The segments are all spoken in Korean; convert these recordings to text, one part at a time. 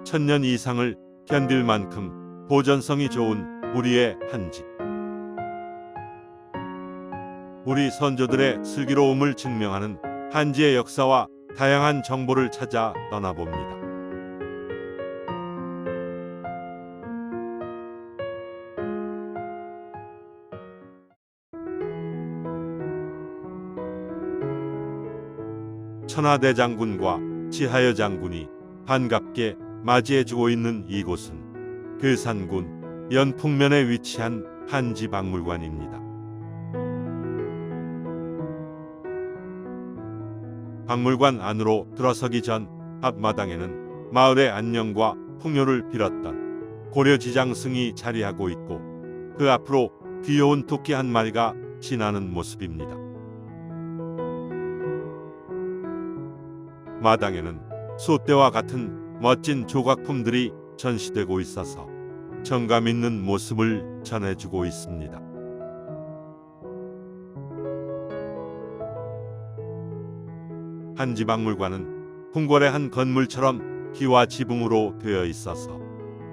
1000년 이상을 견딜 만큼 보존성이 좋은 우리의 한지. 우리 선조들의 슬기로움을 증명하는 한지의 역사와 다양한 정보를 찾아 떠나봅니다. 천하대장군과 지하여 장군이 반갑게 맞이해주고 있는 이곳은 괴산군 연풍면에 위치한 한지박물관입니다. 박물관 안으로 들어서기 전 앞마당에는 마을의 안녕과 풍요를 빌었던 고려지장승이 자리하고 있고, 그 앞으로 귀여운 토끼 한 마리가 지나는 모습입니다. 마당에는 소떼와 같은 멋진 조각품들이 전시되고 있어서 정감 있는 모습을 전해주고 있습니다. 한지박물관은 궁궐의 한 건물처럼 기와 지붕으로 되어 있어서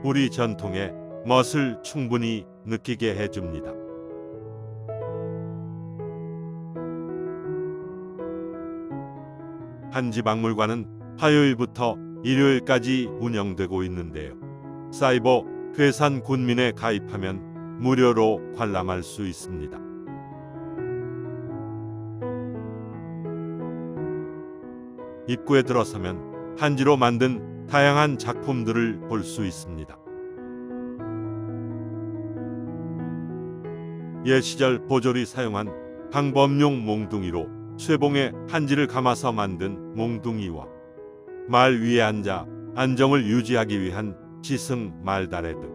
우리 전통의 멋을 충분히 느끼게 해줍니다. 한지박물관은 화요일부터 일요일까지 운영되고 있는데요. 사이버 괴산군민에 가입하면 무료로 관람할 수 있습니다. 입구에 들어서면 한지로 만든 다양한 작품들을 볼 수 있습니다. 옛 시절 보졸이 사용한 방범용 몽둥이로 쇠봉에 한지를 감아서 만든 몽둥이와 말 위에 앉아 안정을 유지하기 위한 지승 말다래 등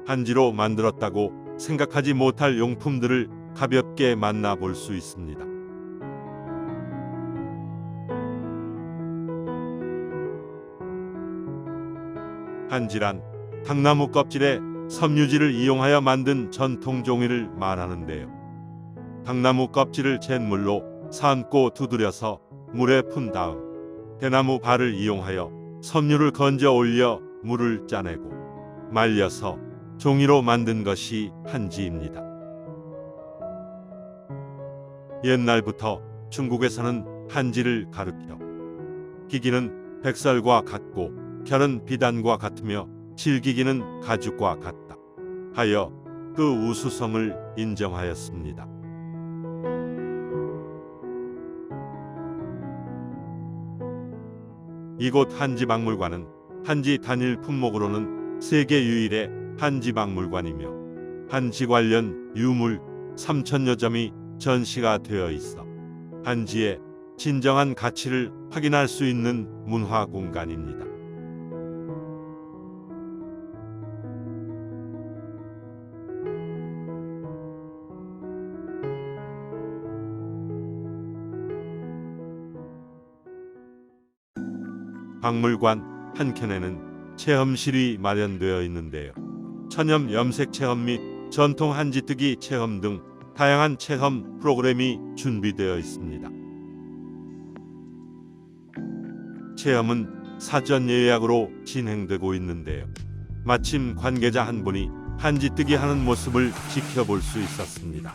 한지로 만들었다고 생각하지 못할 용품들을 가볍게 만나볼 수 있습니다. 한지란 당나무 껍질에 섬유질을 이용하여 만든 전통 종이를 말하는데요. 당나무 껍질을 잿물로 삶고 두드려서 물에 푼 다음 대나무 발을 이용하여 섬유를 건져 올려 물을 짜내고 말려서 종이로 만든 것이 한지입니다. 옛날부터 중국에서는 한지를 가르켜 기기는 백설과 같고 결은 비단과 같으며 질기기는 가죽과 같다 하여 그 우수성을 인정하였습니다. 이곳 한지박물관은 한지 단일 품목으로는 세계 유일의 한지박물관이며 한지 관련 유물 3000여 점이 전시가 되어 있어 한지의 진정한 가치를 확인할 수 있는 문화 공간입니다. 박물관 한켠에는 체험실이 마련되어 있는데요. 천연 염색 체험 및 전통 한지뜨기 체험 등 다양한 체험 프로그램이 준비되어 있습니다. 체험은 사전 예약으로 진행되고 있는데요. 마침 관계자 한 분이 한지뜨기 하는 모습을 지켜볼 수 있었습니다.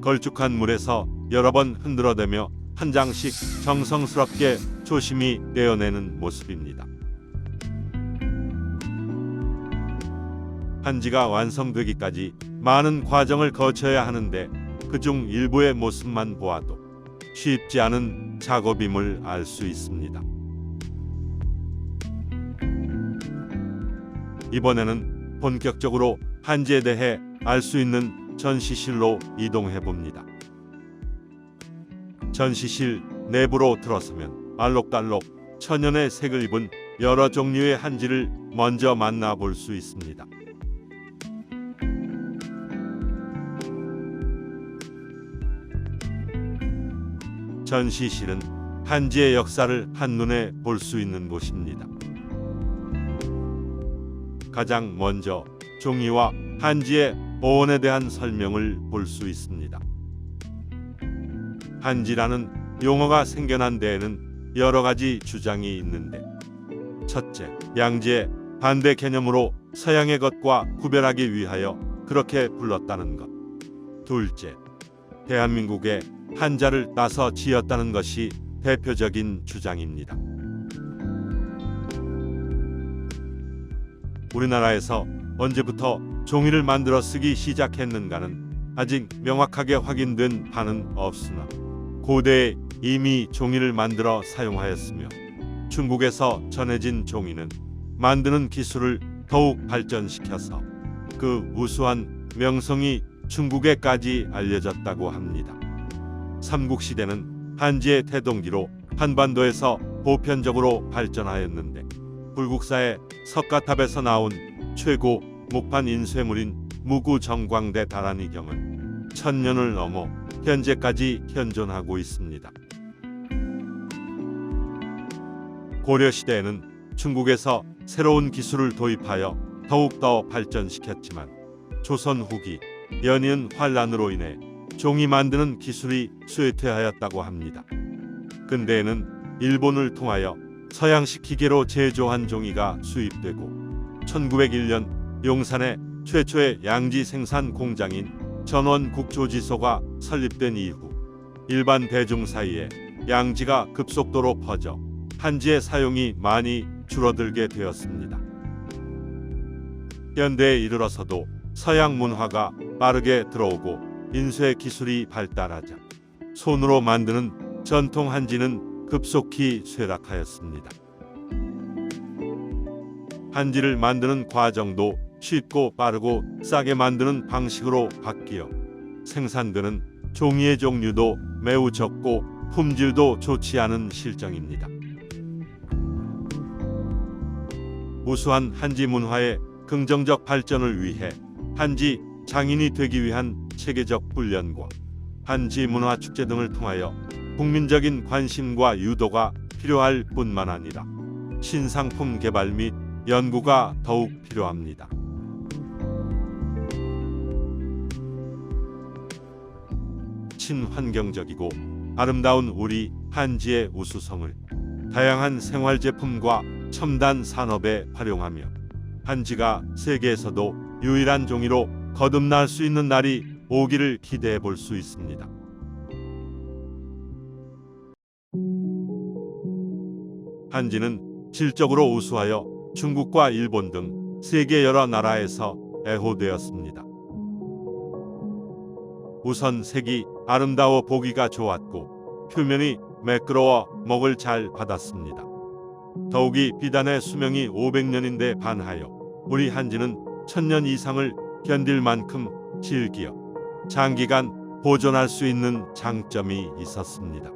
걸쭉한 물에서 여러 번 흔들어대며 한 장씩 정성스럽게 조심히 떼어내는 모습입니다. 한지가 완성되기까지 많은 과정을 거쳐야 하는데 그중 일부의 모습만 보아도 쉽지 않은 작업임을 알 수 있습니다. 이번에는 본격적으로 한지에 대해 알 수 있는 전시실로 이동해 봅니다. 전시실 내부로 들어서면 알록달록 천연의 색을 입은 여러 종류의 한지를 먼저 만나볼 수 있습니다. 전시실은 한지의 역사를 한눈에 볼 수 있는 곳입니다. 가장 먼저 종이와 한지의 보온에 대한 설명을 볼 수 있습니다. 한지라는 용어가 생겨난 데에는 여러 가지 주장이 있는데, 첫째, 양지의 반대 개념으로 서양의 것과 구별하기 위하여 그렇게 불렀다는 것. 둘째, 대한민국의 한자를 따서 지었다는 것이 대표적인 주장입니다. 우리나라에서 언제부터 종이를 만들어 쓰기 시작했는가는 아직 명확하게 확인된 바는 없으나 고대에 이미 종이를 만들어 사용하였으며, 중국에서 전해진 종이는 만드는 기술을 더욱 발전시켜서 그 우수한 명성이 중국에까지 알려졌다고 합니다. 삼국시대는 한지의 태동기로 한반도에서 보편적으로 발전하였는데, 불국사의 석가탑에서 나온 최고 목판 인쇄물인 무구정광대 다란이경은 1000년을 넘어 현재까지 현존하고 있습니다. 고려시대에는 중국에서 새로운 기술을 도입하여 더욱더 발전시켰지만, 조선 후기 연이은 환란으로 인해 종이 만드는 기술이 쇠퇴하였다고 합니다. 근대에는 일본을 통하여 서양식 기계로 제조한 종이가 수입되고, 1901년 용산에 최초의 양지 생산 공장인 전원국조지소가 설립된 이후 일반 대중 사이에 양지가 급속도로 퍼져 한지의 사용이 많이 줄어들게 되었습니다. 현대에 이르러서도 서양 문화가 빠르게 들어오고 인쇄 기술이 발달하자 손으로 만드는 전통 한지는 급속히 쇠락하였습니다. 한지를 만드는 과정도 쉽고 빠르고 싸게 만드는 방식으로 바뀌어 생산되는 종이의 종류도 매우 적고 품질도 좋지 않은 실정입니다. 우수한 한지 문화의 긍정적 발전을 위해 한지 장인이 되기 위한 체계적 훈련과 한지 문화 축제 등을 통하여 국민적인 관심과 유도가 필요할 뿐만 아니라 신상품 개발 및 연구가 더욱 필요합니다. 친환경적이고 아름다운 우리 한지의 우수성을 다양한 생활 제품과 첨단 산업에 활용하며 한지가 세계에서도 유일한 종이로 거듭날 수 있는 날이 오기를 기대해 볼 수 있습니다. 한지는 질적으로 우수하여 중국과 일본 등 세계 여러 나라에서 애호되었습니다. 우선 색이 아름다워 보기가 좋았고 표면이 매끄러워 먹을 잘 받았습니다. 더욱이 비단의 수명이 500년인데 반하여 우리 한지는 1000년 이상을 견딜 만큼 질기어 장기간 보존할 수 있는 장점이 있었습니다.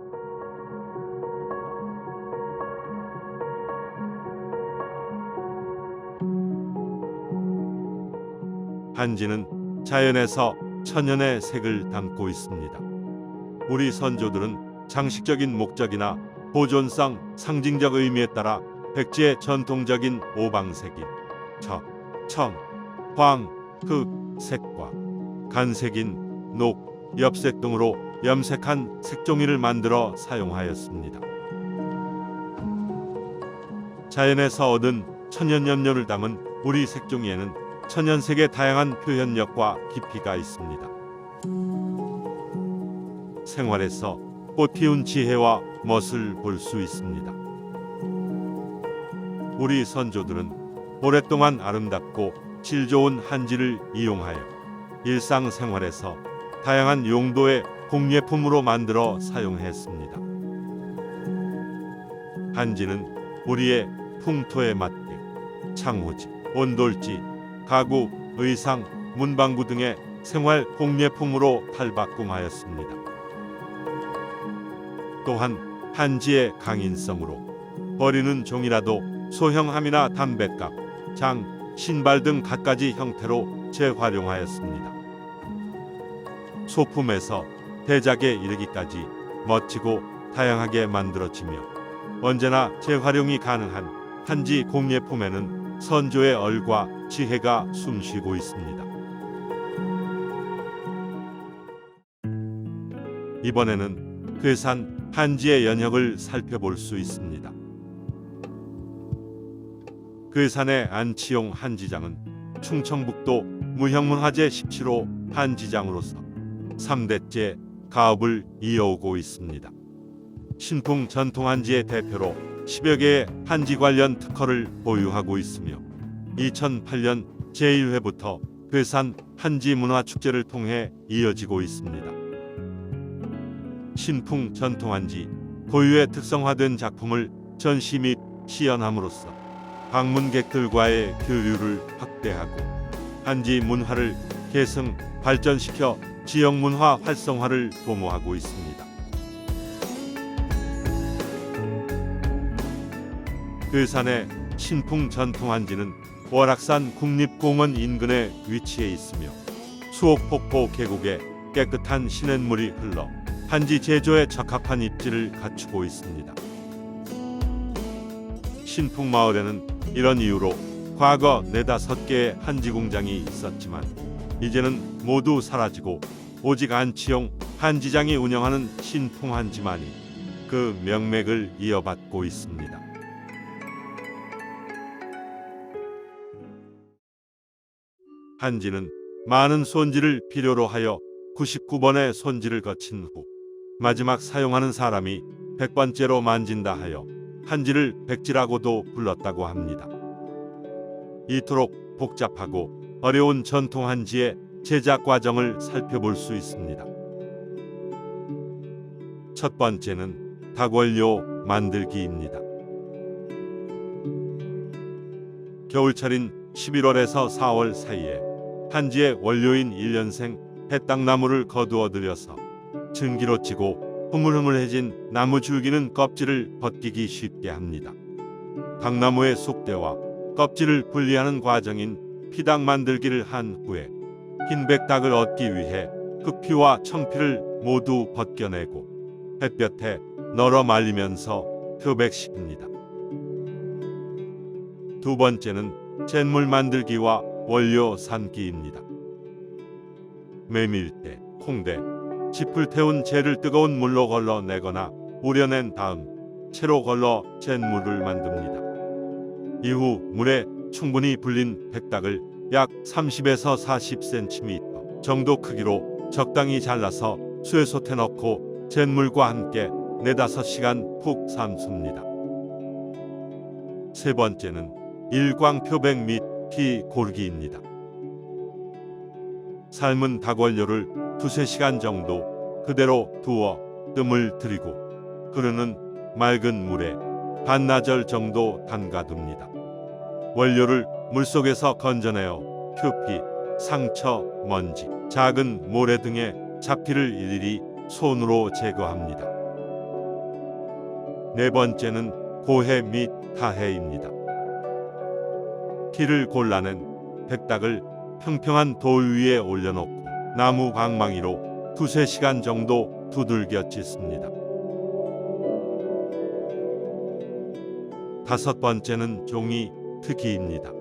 한지는 자연에서 천연의 색을 담고 있습니다. 우리 선조들은 장식적인 목적이나 보존성, 상징적 의미에 따라 백지의 전통적인 오방색인 적, 청, 황, 흑 색과 간색인 녹, 엽색 등으로 염색한 색종이를 만들어 사용하였습니다. 자연에서 얻은 천연염료를 담은 우리 색종이에는 천연색의 다양한 표현력과 깊이가 있습니다. 생활에서 꽃 피운 지혜와 멋을 볼 수 있습니다. 우리 선조들은 오랫동안 아름답고 질 좋은 한지를 이용하여 일상생활에서 다양한 용도의 공예품으로 만들어 사용했습니다. 한지는 우리의 풍토에 맞게 창호지, 온돌지, 가구, 의상, 문방구 등의 생활 공예품으로 탈바꿈하였습니다. 또한 한지의 강인성으로 버리는 종이라도 소형함이나 담뱃값, 장, 신발 등 갖가지 형태로 재활용하였습니다. 소품에서 대작에 이르기까지 멋지고 다양하게 만들어지며 언제나 재활용이 가능한 한지 공예품에는 선조의 얼과 지혜가 숨쉬고 있습니다. 이번에는 괴산 한지의 연혁을 살펴볼 수 있습니다. 괴산의 안치용 한지장은 충청북도 무형문화재 17호 한지장으로서 3대째 가업을 이어오고 있습니다. 신풍 전통한지의 대표로 10여 개의 한지 관련 특허를 보유하고 있으며 2008년 제1회부터 괴산 한지문화축제를 통해 이어지고 있습니다. 신풍 전통한지 고유의 특성화된 작품을 전시 및 시연함으로써 방문객들과의 교류를 확대하고 한지 문화를 계승, 발전시켜 지역 문화 활성화를 도모하고 있습니다. 괴산의 신풍 전통한지는 월악산 국립공원 인근에 위치해 있으며 수옥폭포 계곡에 깨끗한 시냇물이 흘러 한지 제조에 적합한 입지를 갖추고 있습니다. 신풍마을에는 이런 이유로 과거 4-5개의 한지 공장이 있었지만 이제는 모두 사라지고 오직 안치용 한지장이 운영하는 신풍한지만이 그 명맥을 이어받고 있습니다. 한지는 많은 손질을 필요로 하여 99번의 손질을 거친 후 마지막 사용하는 사람이 100번째로 만진다 하여 한지를 백지라고도 불렀다고 합니다. 이토록 복잡하고 어려운 전통 한지의 제작 과정을 살펴볼 수 있습니다. 첫 번째는 닭원료 만들기입니다. 겨울철인 11월에서 4월 사이에 한지의 원료인 1년생 해당나무를 거두어 들여서 증기로 찌고 흐물흐물해진 나무 줄기는 껍질을 벗기기 쉽게 합니다. 닭나무의 속대와 껍질을 분리하는 과정인 피닭 만들기를 한 후에 흰백닭을 얻기 위해 흙피와 청피를 모두 벗겨내고 햇볕에 널어 말리면서 표백시킵니다. 두 번째는 잿물 만들기와 원료 산기입니다. 메밀대, 콩대, 짚을 태운 재를 뜨거운 물로 걸러내거나 우려낸 다음 채로 걸러 잿물을 만듭니다. 이후 물에 충분히 불린 백닭을 약 30에서 40cm 정도 크기로 적당히 잘라서 쇠솥에 넣고 잿물과 함께 4-5시간 푹 삶습니다. 세 번째는 일광표백 및 피 고르기입니다. 삶은 닭원료를 2-3시간 정도 그대로 두어 뜸을 들이고 흐르는 맑은 물에 반나절 정도 담가둡니다. 원료를 물속에서 건져내어 표피, 상처, 먼지, 작은 모래 등의 잡티를 일일이 손으로 제거합니다. 네 번째는 고해 및 타해입니다. 피를 골라낸 백닭을 평평한 돌 위에 올려놓고 나무 방망이로 2-3시간 정도 두들겨 찢습니다. 다섯 번째는 종이 특기입니다.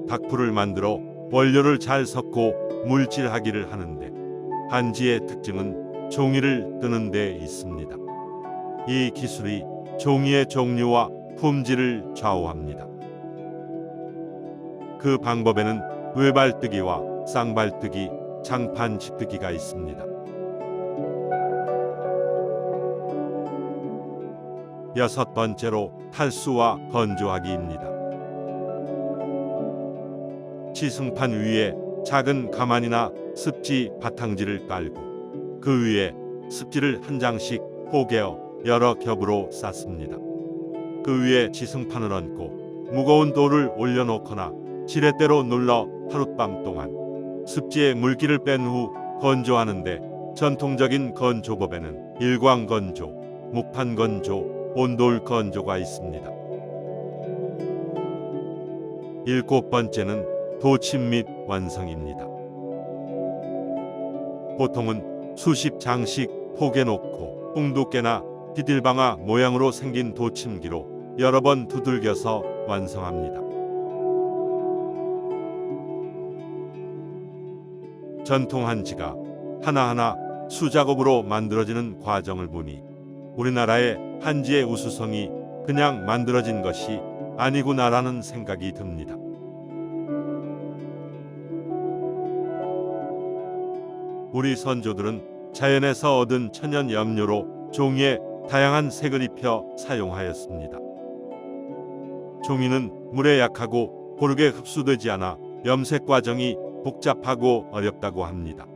닭풀을 만들어 원료를 잘 섞고 물질하기를 하는데 한지의 특징은 종이를 뜨는 데 있습니다. 이 기술이 종이의 종류와 품질을 좌우합니다. 그 방법에는 외발뜨기와 쌍발뜨기, 장판집뜨기가 있습니다. 여섯 번째로 탈수와 건조하기입니다. 지승판 위에 작은 가만이나 습지 바탕지를 깔고 그 위에 습지를 한 장씩 포개어 여러 겹으로 쌓습니다. 그 위에 지승판을 얹고 무거운 돌을 올려놓거나 지렛대로 눌러 하룻밤 동안 습지에 물기를 뺀 후 건조하는데 전통적인 건조법에는 일광건조,木판건조, 온돌건조가 있습니다. 일곱 번째는 도침 및 완성입니다. 보통은 수십 장씩 폭에 놓고 웅두깨나 디딜방아 모양으로 생긴 도침기로 여러 번 두들겨서 완성합니다. 전통 한지가 하나하나 수작업으로 만들어지는 과정을 보니 우리나라의 한지의 우수성이 그냥 만들어진 것이 아니구나라는 생각이 듭니다. 우리 선조들은 자연에서 얻은 천연 염료로 종이에 다양한 색을 입혀 사용하였습니다. 종이는 물에 약하고 고르게 흡수되지 않아 염색 과정이 복잡하고 어렵다고 합니다.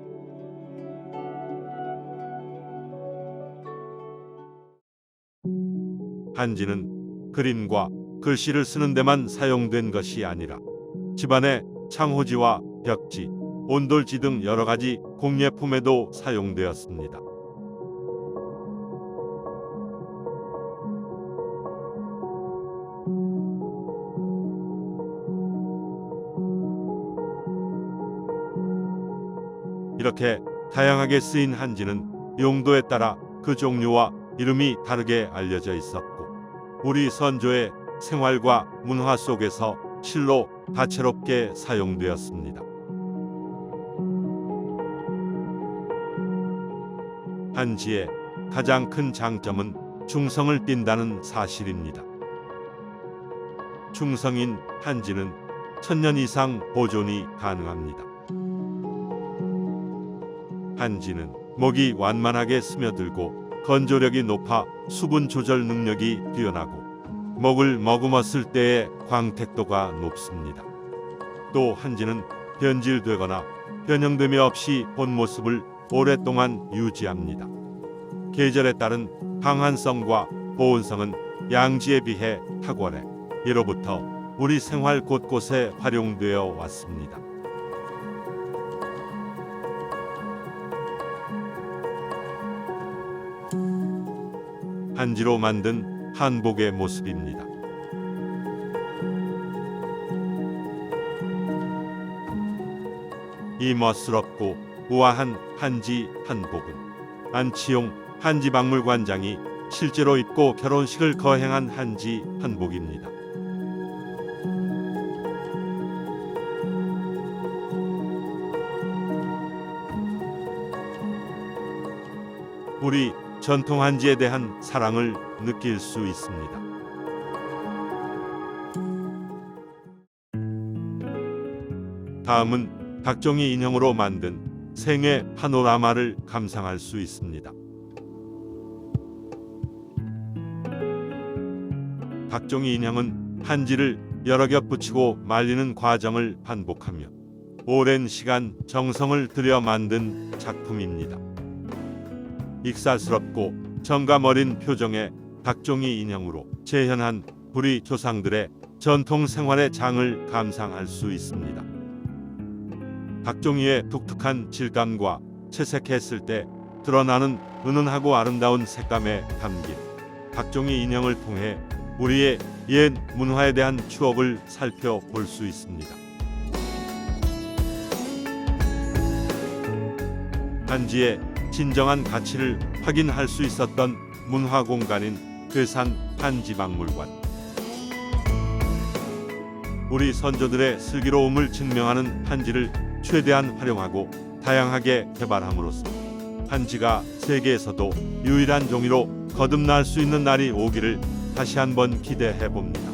한지는 그림과 글씨를 쓰는 데만 사용된 것이 아니라 집안의 창호지와 벽지, 온돌지 등 여러 가지 공예품에도 사용되었습니다. 이렇게 다양하게 쓰인 한지는 용도에 따라 그 종류와 이름이 다르게 알려져 있었고 우리 선조의 생활과 문화 속에서 실로 다채롭게 사용되었습니다. 한지의 가장 큰 장점은 중성을 띈다는 사실입니다. 중성인 한지는 1000년 이상 보존이 가능합니다. 한지는 목이 완만하게 스며들고 건조력이 높아 수분 조절 능력이 뛰어나고 목을 머금었을 때의 광택도가 높습니다. 또 한지는 변질되거나 변형됨이 없이 본 모습을 오랫동안 유지합니다. 계절에 따른 방한성과 보온성은 양지에 비해 탁월해 예로부터 우리 생활 곳곳에 활용되어 왔습니다. 한지로 만든 한복의 모습입니다. 이 멋스럽고 우아한 한지 한복은 안치용 한지박물관장이 실제로 입고 결혼식을 거행한 한지 한복입니다. 우리 전통 한지에 대한 사랑을 느낄 수 있습니다. 다음은 박종이 인형으로 만든 생애 파노라마를 감상할 수 있습니다. 박종이 인형은 한지를 여러 겹 붙이고 말리는 과정을 반복하며 오랜 시간 정성을 들여 만든 작품입니다. 익살스럽고 정감 어린 표정의 박종이 인형으로 재현한 우리 조상들의 전통 생활의 장을 감상할 수 있습니다. 박종이의 독특한 질감과 채색했을 때 드러나는 은은하고 아름다운 색감에 담긴 박종이 인형을 통해 우리의 옛 문화에 대한 추억을 살펴볼 수 있습니다. 한지의 진정한 가치를 확인할 수 있었던 문화 공간인 괴산 한지박물관. 우리 선조들의 슬기로움을 증명하는 한지를 최대한 활용하고 다양하게 개발함으로써 한지가 세계에서도 유일한 종이로 거듭날 수 있는 날이 오기를 다시 한번 기대해 봅니다.